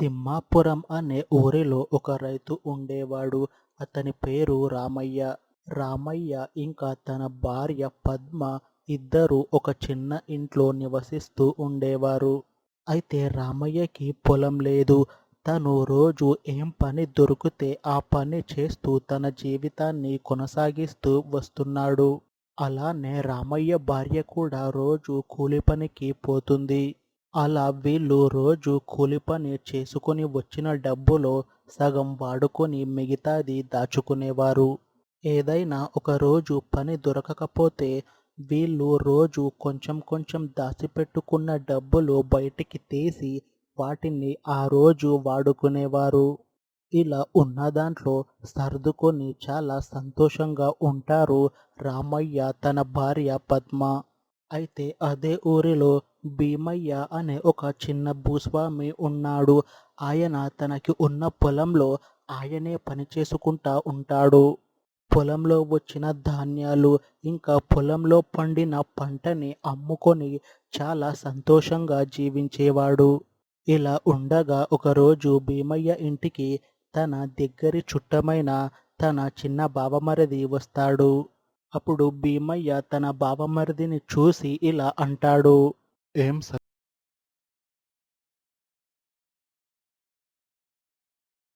తిమ్మాపురం అనే ఊరిలో ఒక రైతు ఉండేవాడు. అతని పేరు రామయ్య. రామయ్య ఇంకా తన భార్య పద్మ ఇద్దరూ ఒక చిన్న ఇంట్లో నివసిస్తూ ఉండేవారు. అయితే రామయ్యకి పొలం లేదు. తను రోజు ఏం పని దొరికితే ఆ పని చేస్తూ తన జీవితాన్ని కొనసాగిస్తూ వస్తున్నాడు. అలానే రామయ్య భార్య కూడా రోజు కూలి పనికి పోతుంది. అలా వీళ్ళు రోజు కూలి పని చేసుకుని వచ్చిన డబ్బులో సగం వాడుకొని మిగతాది దాచుకునేవారు. ఏదైనా ఒక రోజు పని దొరకకపోతే వీళ్ళు రోజు కొంచెం కొంచెం దాచిపెట్టుకున్న డబ్బులు బయటికి తీసి వాటిని ఆ రోజు వాడుకునేవారు. ఇలా ఉన్న దాంట్లో సర్దుకొని చాలా సంతోషంగా ఉంటారు రామయ్య, తన భార్య పద్మ. అయితే అదే ఊరిలో భీమయ్య అనే ఒక చిన్న భూస్వామి ఉన్నాడు. ఆయన తనకి ఉన్న పొలంలో ఆయనే పని చేసుకుంటా ఉంటాడు. పొలంలో వచ్చిన ధాన్యాలు ఇంకా పొలంలో పండిన పంటని అమ్ముకొని చాలా సంతోషంగా జీవించేవాడు. ఇలా ఉండగా ఒకరోజు భీమయ్య ఇంటికి తన దగ్గరి చుట్టమైన తన చిన్న బావమరిది వస్తాడు. అప్పుడు భీమయ్య తన బావమరిదిని చూసి ఇలా అంటాడు, "ఏం